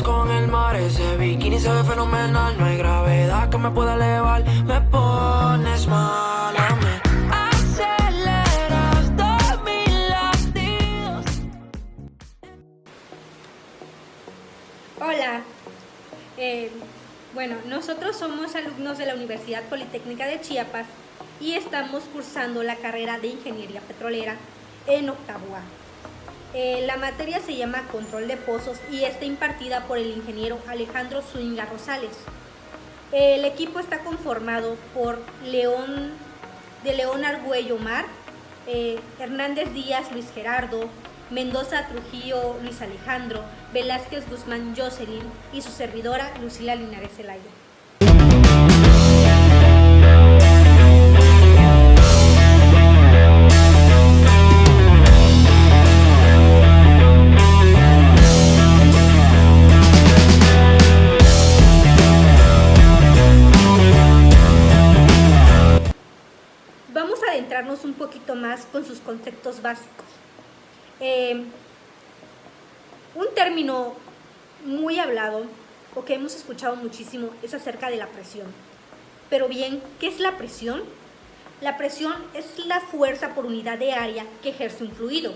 Con el mar, ese bikini se ve fenomenal. No hay gravedad que me pueda elevar. Me pones mal, me aceleras todos mis latidos. Hola, bueno, nosotros somos alumnos de la Universidad Politécnica de Chiapas y estamos cursando la carrera de Ingeniería Petrolera en octavo A. La materia se llama Control de Pozos y está impartida por el ingeniero Alejandro Zúñiga Rosales. El equipo está conformado por León Argüello Mar, Hernández Díaz Luis Gerardo, Mendoza Trujillo Luis Alejandro, Velázquez Guzmán Jocelyn y su servidora Lucila Linares Zelaya. Vamos a adentrarnos un poquito más con sus conceptos básicos. Un término muy hablado o que hemos escuchado muchísimo es acerca de la presión. Pero bien, ¿qué es la presión? La presión es la fuerza por unidad de área que ejerce un fluido,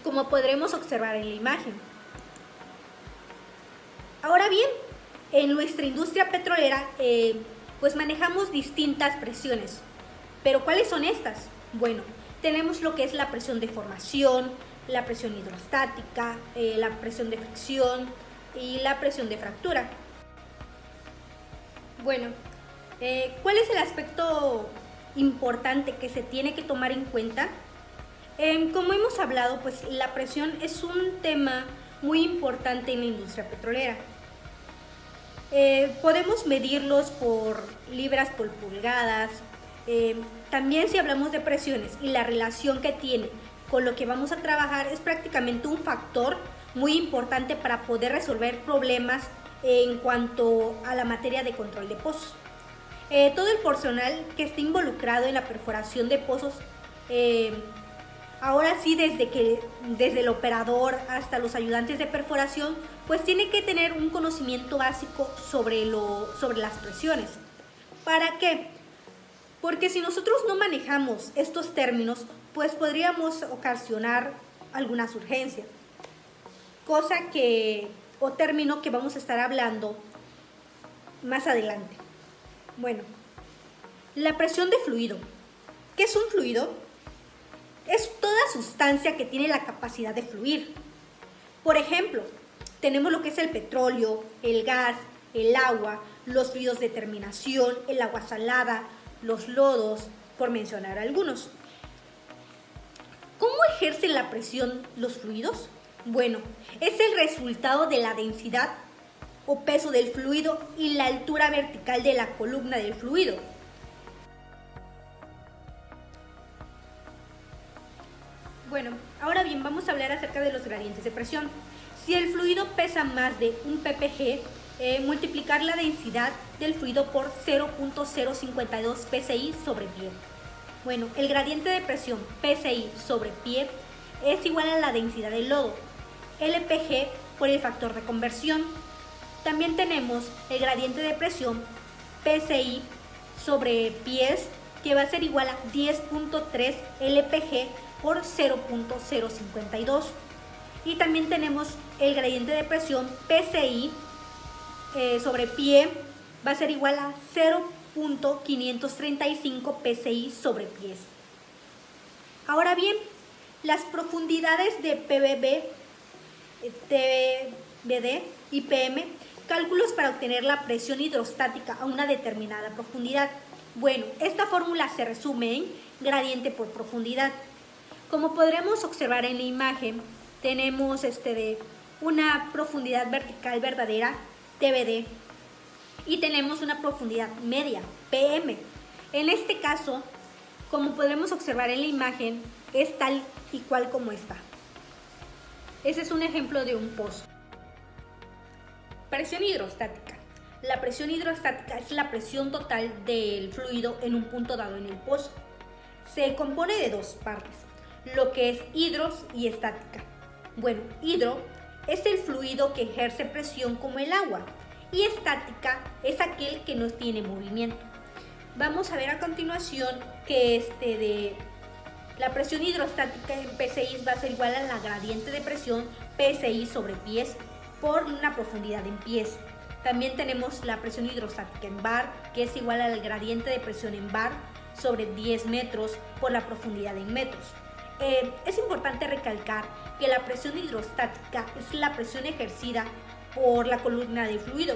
como podremos observar en la imagen. Ahora bien, en nuestra industria petrolera, pues manejamos distintas presiones. ¿Pero cuáles son estas? Bueno, tenemos lo que es la presión de formación, la presión hidrostática, la presión de fricción y la presión de fractura. Bueno, ¿cuál es el aspecto importante que se tiene que tomar en cuenta? Como hemos hablado, pues la presión es un tema muy importante en la industria petrolera. Podemos medirlos por libras por pulgadas. También si hablamos de presiones y la relación que tiene con lo que vamos a trabajar es prácticamente un factor muy importante para poder resolver problemas en cuanto a la materia de control de pozos. Todo el personal que esté involucrado en la perforación de pozos, ahora sí desde el operador hasta los ayudantes de perforación, pues tiene que tener un conocimiento básico sobre las presiones. ¿Para qué? Porque si nosotros no manejamos estos términos, pues podríamos ocasionar algunas urgencias, término que vamos a estar hablando más adelante. Bueno, la presión de fluido. ¿Qué es un fluido? Es toda sustancia que tiene la capacidad de fluir. Por ejemplo, tenemos lo que es el petróleo, el gas, el agua, los fluidos de terminación, el agua salada, los lodos, por mencionar algunos. ¿Cómo ejercen la presión los fluidos? Bueno, es el resultado de la densidad o peso del fluido y la altura vertical de la columna del fluido. Bueno, ahora bien, vamos a hablar acerca de los gradientes de presión. Si el fluido pesa más de 1 ppg, multiplicar la densidad del fluido por 0.052 psi sobre pie. Bueno, el gradiente de presión psi sobre pie es igual a la densidad del lodo, LPG por el factor de conversión. También tenemos el gradiente de presión psi sobre pies, que va a ser igual a 10.3 LPG por 0.052. Y también tenemos el gradiente de presión PSI sobre pie, va a ser igual a 0.535 PSI sobre pies. Ahora bien, las profundidades de PBB, TBD y PM, cálculos para obtener la presión hidrostática a una determinada profundidad. Bueno, esta fórmula se resume en gradiente por profundidad. Como podremos observar en la imagen, tenemos una profundidad vertical verdadera, TBD, y tenemos una profundidad media, PM. En este caso, como podremos observar en la imagen, es tal y cual como está. Ese es un ejemplo de un pozo. Presión hidrostática. La presión hidrostática es la presión total del fluido en un punto dado en el pozo. Se compone de dos partes, lo que es hidros y estática. Bueno, hidro es el fluido que ejerce presión como el agua y estática es aquel que no tiene movimiento. Vamos a ver a continuación que de la presión hidrostática en PSI va a ser igual a la gradiente de presión PSI sobre pies por una profundidad en pies. También tenemos la presión hidrostática en bar, que es igual al gradiente de presión en bar sobre 10 metros por la profundidad en metros. Es importante recalcar que la presión hidrostática es la presión ejercida por la columna de fluido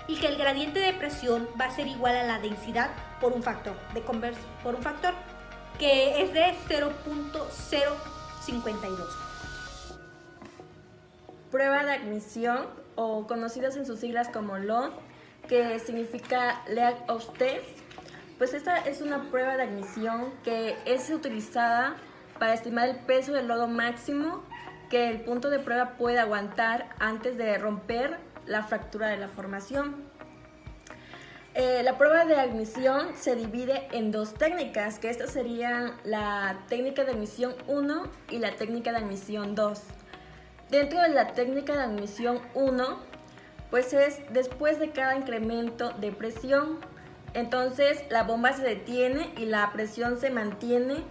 y que el gradiente de presión va a ser igual a la densidad por un factor que es de 0.052. Prueba de admisión, o conocidas en sus siglas como LOT, que significa Lead of Test. Pues esta es una prueba de admisión que es utilizada para estimar el peso del lodo máximo que el punto de prueba puede aguantar antes de romper la fractura de la formación. La prueba de admisión se divide en dos técnicas, que estas serían la técnica de admisión 1 y la técnica de admisión 2. Dentro de la técnica de admisión 1, pues es después de cada incremento de presión. Entonces la bomba se detiene y la presión se mantiene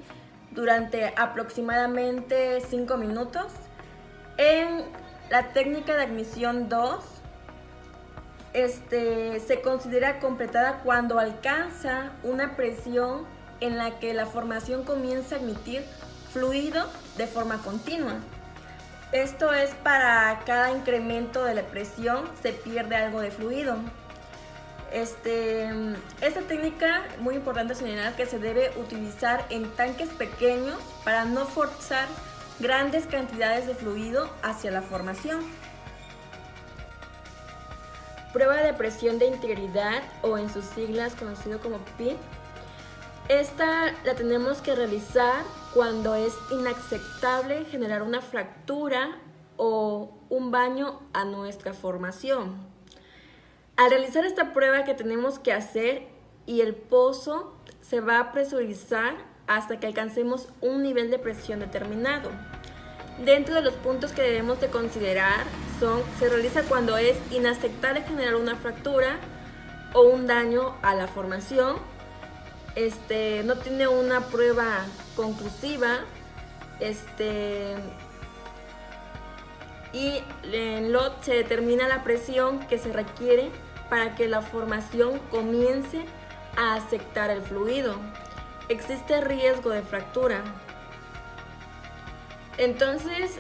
durante aproximadamente 5 minutos. En la técnica de admisión 2, se considera completada cuando alcanza una presión en la que la formación comienza a emitir fluido de forma continua. Esto es para cada incremento de la presión se pierde algo de fluido. Esta técnica, muy importante señalar que se debe utilizar en tanques pequeños para no forzar grandes cantidades de fluido hacia la formación. Prueba de presión de integridad, o en sus siglas conocido como PID. Esta la tenemos que realizar cuando es inaceptable generar una fractura o un daño a nuestra formación. Al realizar esta prueba que tenemos que hacer y el pozo se va a presurizar hasta que alcancemos un nivel de presión determinado. Dentro de los puntos que debemos de considerar se realiza cuando es inaceptable generar una fractura o un daño a la formación, no tiene una prueba conclusiva, y en LOT se determina la presión que se requiere para que la formación comience a aceptar el fluido. Existe riesgo de fractura. Entonces,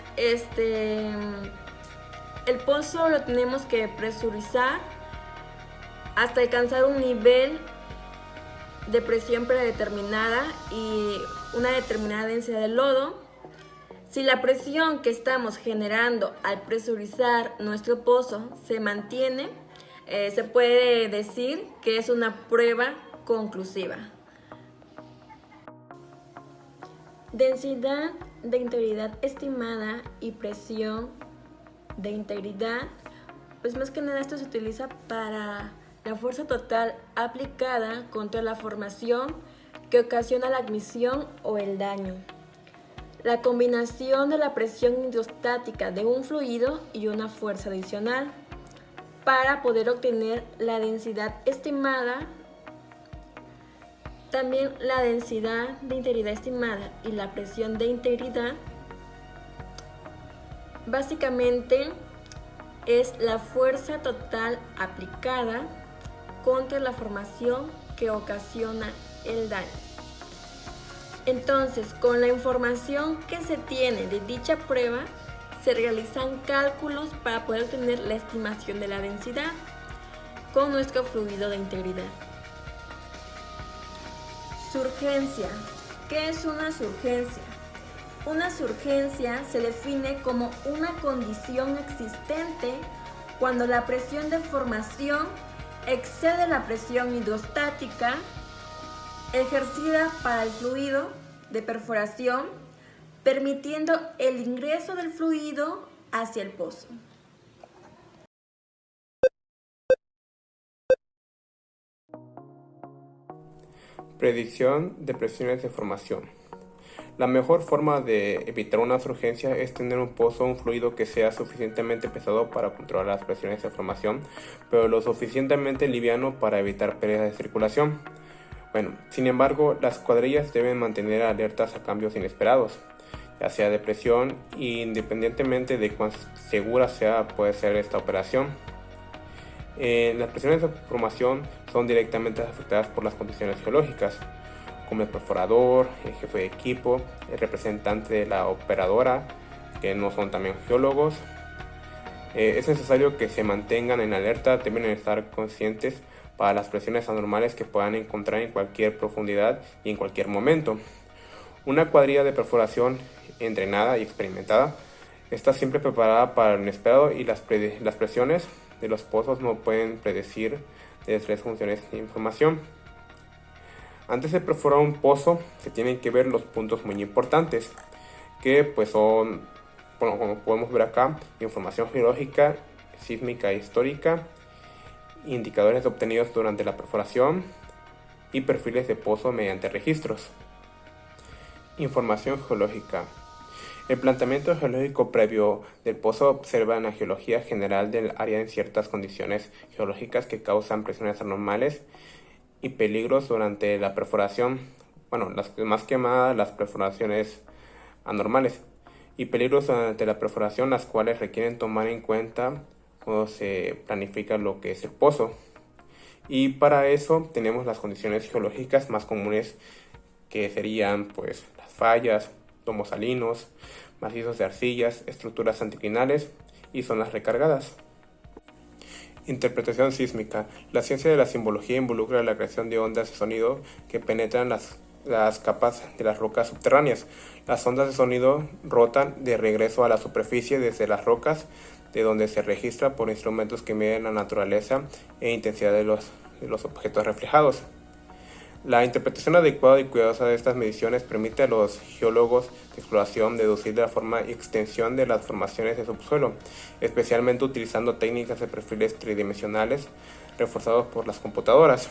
el pozo lo tenemos que presurizar hasta alcanzar un nivel de presión predeterminada y una determinada densidad de lodo. Si la presión que estamos generando al presurizar nuestro pozo se mantiene, se puede decir que es una prueba conclusiva. Densidad de integridad estimada y presión de integridad, pues más que nada esto se utiliza para la fuerza total aplicada contra la formación que ocasiona la admisión o el daño. La combinación de la presión hidrostática de un fluido y una fuerza adicional para poder obtener la densidad estimada. También la densidad de integridad estimada y la presión de integridad básicamente es la fuerza total aplicada contra la formación que ocasiona el daño. Entonces, con la información que se tiene de dicha prueba, se realizan cálculos para poder obtener la estimación de la densidad con nuestro fluido de integridad. Surgencia. ¿Qué es una surgencia? Una surgencia se define como una condición existente cuando la presión de formación excede la presión hidrostática ejercida para el fluido de perforación, permitiendo el ingreso del fluido hacia el pozo. Predicción de presiones de formación. La mejor forma de evitar una surgencia es tener un pozo o un fluido que sea suficientemente pesado para controlar las presiones de formación, pero lo suficientemente liviano para evitar pérdida de circulación. Bueno, sin embargo, las cuadrillas deben mantener alertas a cambios inesperados, ya sea de presión, independientemente de cuán segura puede ser esta operación. Las presiones de formación son directamente afectadas por las condiciones geológicas, como el perforador, el jefe de equipo, el representante de la operadora, que no son también geólogos. Es necesario que se mantengan en alerta, deben estar conscientes para las presiones anormales que puedan encontrar en cualquier profundidad y en cualquier momento. Una cuadrilla de perforación entrenada y experimentada está siempre preparada para lo inesperado, y las presiones de los pozos no pueden predecir de tres funciones de información. Antes de perforar un pozo se tienen que ver los puntos muy importantes, que pues son, bueno, como podemos ver acá, información geológica, sísmica e histórica, indicadores obtenidos durante la perforación y perfiles de pozo mediante registros. Información geológica. El planteamiento geológico previo del pozo observa la geología general del área en ciertas condiciones geológicas que causan presiones anormales y peligros durante la perforación. Bueno, más que nada las perforaciones anormales y peligros durante la perforación, las cuales requieren tomar en cuenta cuando se planifica lo que es el pozo. Y para eso tenemos las condiciones geológicas más comunes, que serían pues las fallas, domos salinos, macizos de arcillas, estructuras anticlinales y zonas recargadas. Interpretación sísmica. La ciencia de la simbología involucra la creación de ondas de sonido que penetran las capas de las rocas subterráneas. Las ondas de sonido rotan de regreso a la superficie desde las rocas, de donde se registra por instrumentos que miden la naturaleza e intensidad de los objetos reflejados. La interpretación adecuada y cuidadosa de estas mediciones permite a los geólogos de exploración deducir la forma y extensión de las formaciones de subsuelo, especialmente utilizando técnicas de perfiles tridimensionales reforzados por las computadoras.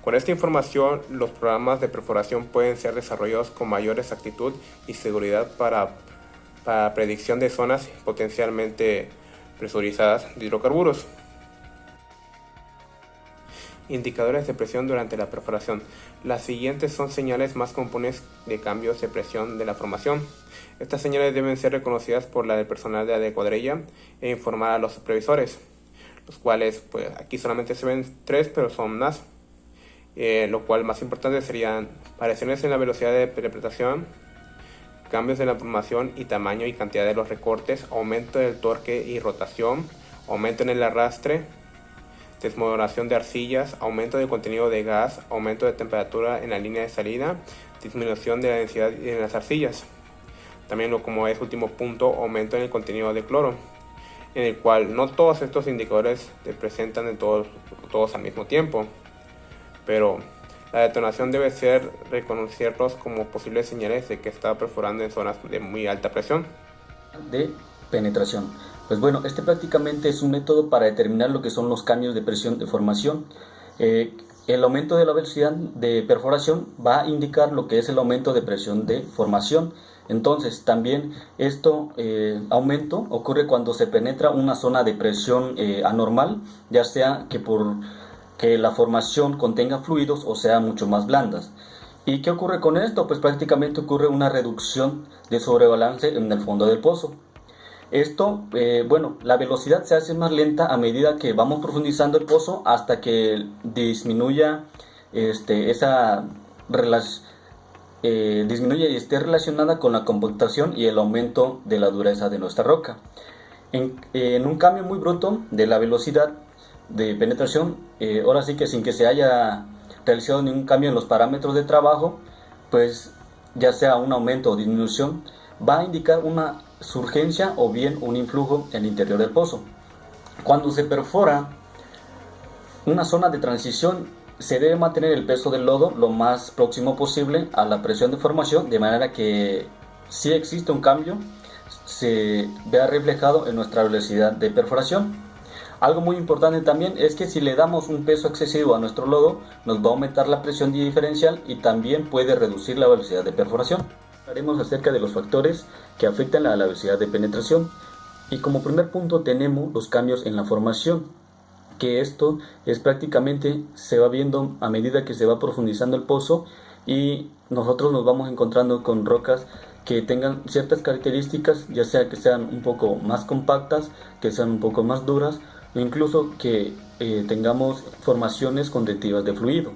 Con esta información, los programas de perforación pueden ser desarrollados con mayor exactitud y seguridad para predicción de zonas potencialmente presurizadas de hidrocarburos. Indicadores de presión durante la perforación. Las siguientes son señales más comunes de cambios de presión de la formación. Estas señales deben ser reconocidas por el personal de cuadrilla e informar a los supervisores, los cuales pues aquí solamente se ven 3, pero son más. Lo cual más importante serían variaciones en la velocidad de interpretación, cambios en la formación y tamaño y cantidad de los recortes, aumento del torque y rotación, aumento en el arrastre, desmodulación de arcillas, aumento del contenido de gas, aumento de temperatura en la línea de salida, disminución de la densidad en las arcillas. También, como es último punto, aumento en el contenido de cloro, en el cual no todos estos indicadores se presentan en todos al mismo tiempo, pero la detonación debe ser reconocerlos como posibles señales de que está perforando en zonas de muy alta presión. De penetración. Pues bueno, este prácticamente es un método para determinar lo que son los cambios de presión de formación. El aumento de la velocidad de perforación va a indicar lo que es el aumento de presión de formación. Entonces, también aumento ocurre cuando se penetra una zona de presión anormal, ya sea que la formación contenga fluidos o sea mucho más blandas. ¿Y qué ocurre con esto? Pues prácticamente ocurre una reducción de sobrebalance en el fondo del pozo. Esto, la velocidad se hace más lenta a medida que vamos profundizando el pozo hasta que disminuya disminuye y esté relacionada con la compactación y el aumento de la dureza de nuestra roca. En un cambio muy bruto de la velocidad de penetración, ahora sí que sin que se haya realizado ningún cambio en los parámetros de trabajo, pues ya sea un aumento o disminución, va a indicar una surgencia o bien un influjo en el interior del pozo. Cuando se perfora una zona de transición, se debe mantener el peso del lodo lo más próximo posible a la presión de formación, de manera que si existe un cambio se vea reflejado en nuestra velocidad de perforación. Algo muy importante también es que si le damos un peso excesivo a nuestro lodo, nos va a aumentar la presión diferencial y también puede reducir la velocidad de perforación. Hablaremos acerca de los factores que afectan a la velocidad de penetración. Y como primer punto tenemos los cambios en la formación, que esto es prácticamente, se va viendo a medida que se va profundizando el pozo y nosotros nos vamos encontrando con rocas que tengan ciertas características, ya sea que sean un poco más compactas, que sean un poco más duras o incluso que tengamos formaciones conductivas de fluido.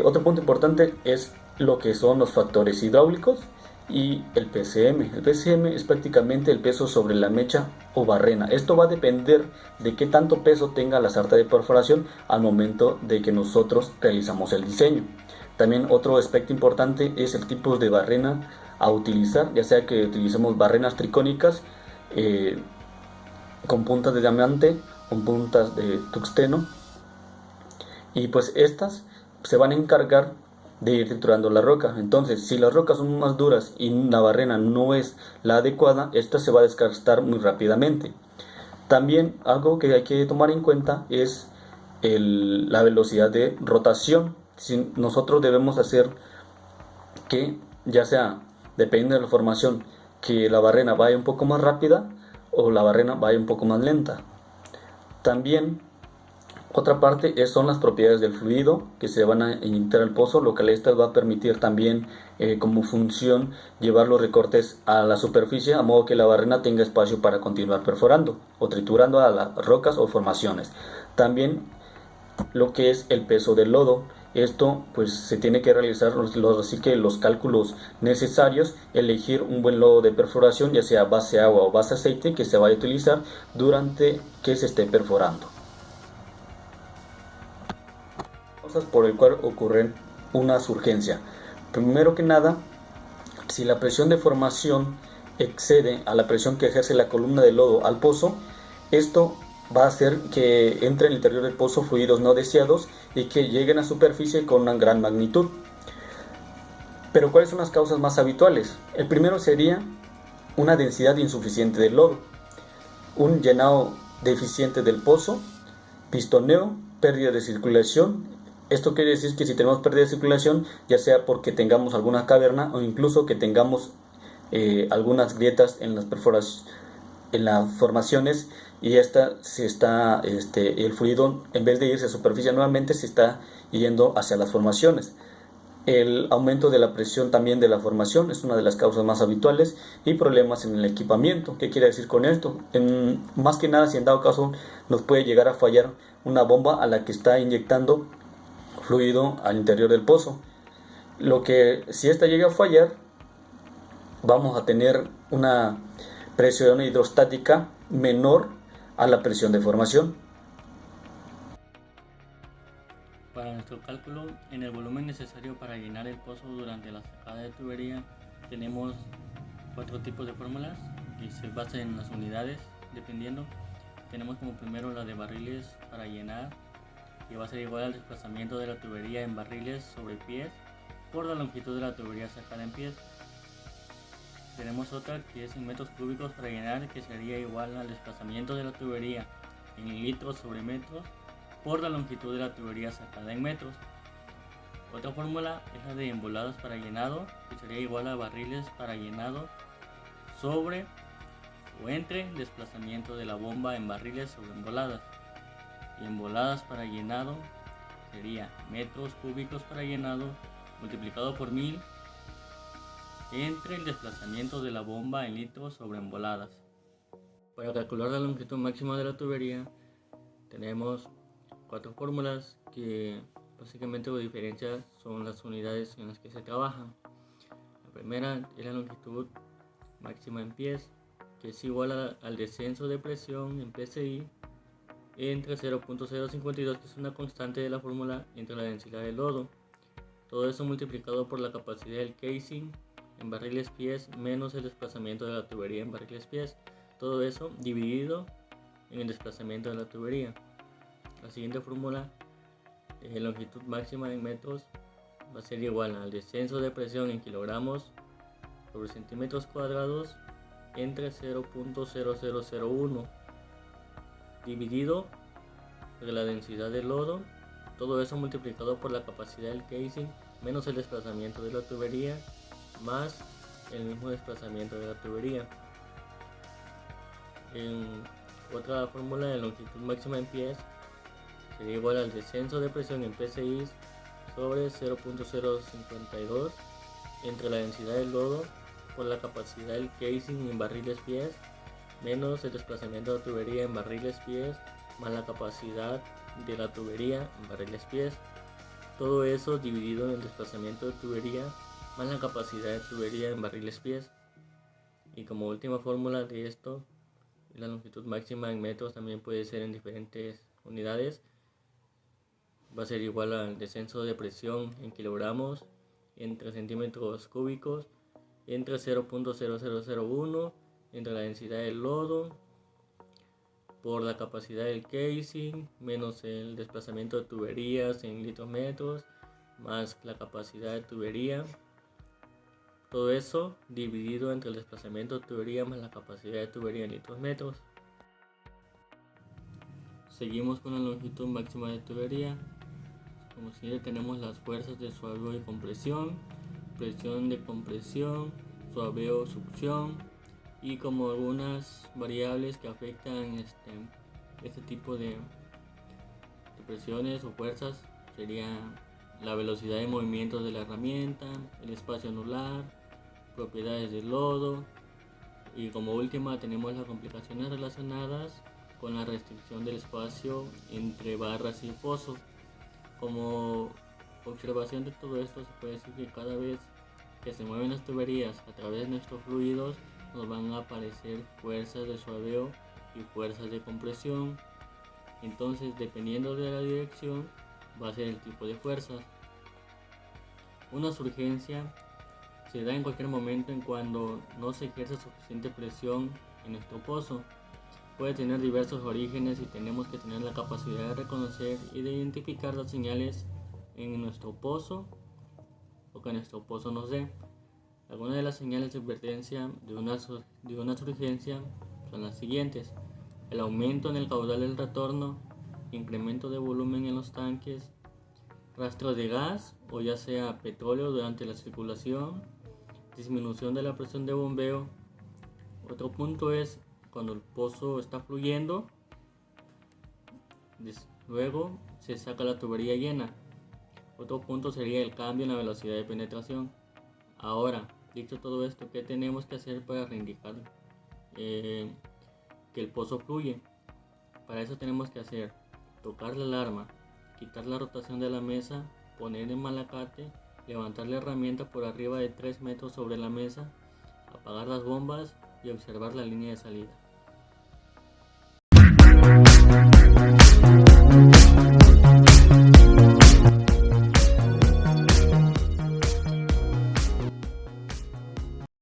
Otro punto importante es lo que son los factores hidráulicos y el PCM. El PCM es prácticamente el peso sobre la mecha o barrena. Esto va a depender de qué tanto peso tenga la sarta de perforación al momento de que nosotros realizamos el diseño. También otro aspecto importante es el tipo de barrena a utilizar, ya sea que utilicemos barrenas tricónicas con puntas de diamante, con puntas de tungsteno, y pues estas se van a encargar de ir triturando la roca. Entonces, si las rocas son más duras y la barrena no es la adecuada, esta se va a desgastar muy rápidamente. También algo que hay que tomar en cuenta es la velocidad de rotación. Si nosotros debemos hacer que, ya sea, dependiendo de la formación, que la barrena vaya un poco más rápida o la barrena vaya un poco más lenta. También otra parte son las propiedades del fluido que se van a inyectar al pozo, lo que esto va a permitir también como función llevar los recortes a la superficie, a modo que la barrena tenga espacio para continuar perforando o triturando a las rocas o formaciones. También lo que es el peso del lodo, esto pues se tiene que realizar así que los cálculos necesarios, elegir un buen lodo de perforación, ya sea base agua o base aceite, que se vaya a utilizar durante que se esté perforando. Por el cual ocurren una surgencia. Primero que nada, si la presión de formación excede a la presión que ejerce la columna de lodo al pozo, esto va a hacer que entre en el interior del pozo fluidos no deseados y que lleguen a superficie con una gran magnitud. Pero ¿cuáles son las causas más habituales? El primero sería una densidad insuficiente del lodo, un llenado deficiente del pozo, pistoneo, pérdida de circulación. Esto quiere decir que si tenemos pérdida de circulación, ya sea porque tengamos alguna caverna o incluso que tengamos algunas grietas en las perforaciones, en las formaciones, y el fluido, en vez de irse a superficie nuevamente, se está yendo hacia las formaciones. El aumento de la presión también de la formación es una de las causas más habituales, y problemas en el equipamiento. ¿Qué quiere decir con esto? Más que nada, si en dado caso nos puede llegar a fallar una bomba a la que está inyectando fluido al interior del pozo, lo que si esta llega a fallar, vamos a tener una presión hidrostática menor a la presión de formación. Para nuestro cálculo, en el volumen necesario para llenar el pozo durante la sacada de tubería, tenemos 4 tipos de fórmulas que se basan en las unidades, dependiendo. Tenemos como primero la de barriles para llenar, que va a ser igual al desplazamiento de la tubería en barriles sobre pies por la longitud de la tubería sacada en pies. Tenemos otra que es en metros cúbicos para llenar, que sería igual al desplazamiento de la tubería en litros sobre metros por la longitud de la tubería sacada en metros. Otra fórmula es la de emboladas para llenado, que sería igual a barriles para llenado sobre o entre desplazamiento de la bomba en barriles sobre emboladas. Y emboladas para llenado sería metros cúbicos para llenado multiplicado por 1000 entre el desplazamiento de la bomba en litros sobre emboladas. Para calcular la longitud máxima de la tubería tenemos 4 fórmulas que básicamente la diferencia son las unidades en las que se trabajan. La primera es la longitud máxima en pies, que es igual al descenso de presión en PSI entre 0.052, que es una constante de la fórmula, entre la densidad del lodo. Todo eso multiplicado por la capacidad del casing en barriles pies menos el desplazamiento de la tubería en barriles pies. Todo eso dividido en el desplazamiento de la tubería. La siguiente fórmula, longitud máxima en metros, va a ser igual al descenso de presión en kilogramos sobre centímetros cuadrados entre 0.0001 dividido por la densidad del lodo, todo eso multiplicado por la capacidad del casing menos el desplazamiento de la tubería más el mismo desplazamiento de la tubería. En otra fórmula de longitud máxima en pies sería igual al descenso de presión en PSI sobre 0.052 entre la densidad del lodo por la capacidad del casing en barriles pies menos el desplazamiento de la tubería en barriles pies más la capacidad de la tubería en barriles pies. Todo eso dividido en el desplazamiento de tubería más la capacidad de tubería en barriles pies. Y como última fórmula de esto, la longitud máxima en metros también puede ser en diferentes unidades. Va a ser igual al descenso de presión en kilogramos entre centímetros cúbicos entre 0.0001 entre la densidad del lodo por la capacidad del casing menos el desplazamiento de tuberías en litros metros más la capacidad de tubería. Todo eso dividido entre el desplazamiento de tubería más la capacidad de tubería en litros metros. Seguimos con la longitud máxima de tubería. Como siempre tenemos las fuerzas de suaveo y compresión, presión de compresión, suaveo, succión y como algunas variables que afectan este tipo de presiones o fuerzas sería la velocidad de movimiento de la herramienta, el espacio anular, propiedades del lodo y como última tenemos las complicaciones relacionadas con la restricción del espacio entre barras y el pozo. Como observación de todo esto se puede decir que cada vez que se mueven las tuberías a través de nuestros fluidos nos van a aparecer fuerzas de suaveo y fuerzas de compresión. Entonces dependiendo de la dirección va a ser el tipo de fuerzas. Una surgencia se da en cualquier momento en cuando no se ejerce suficiente presión en nuestro pozo. Puede tener diversos orígenes y tenemos que tener la capacidad de reconocer y de identificar las señales en nuestro pozo o que nuestro pozo nos dé. Algunas de las señales de advertencia de una surgencia son las siguientes: el aumento en el caudal del retorno, incremento de volumen en los tanques, rastro de gas o ya sea petróleo durante la circulación, disminución de la presión de bombeo. Otro punto es cuando el pozo está fluyendo, luego se saca la tubería llena. Otro punto sería el cambio en la velocidad de penetración. Ahora, dicho todo esto, ¿qué tenemos que hacer para indicar que el pozo fluye? Para eso tenemos que hacer tocar la alarma, quitar la rotación de la mesa, poner el malacate, levantar la herramienta por arriba de 3 metros sobre la mesa, apagar las bombas y observar la línea de salida.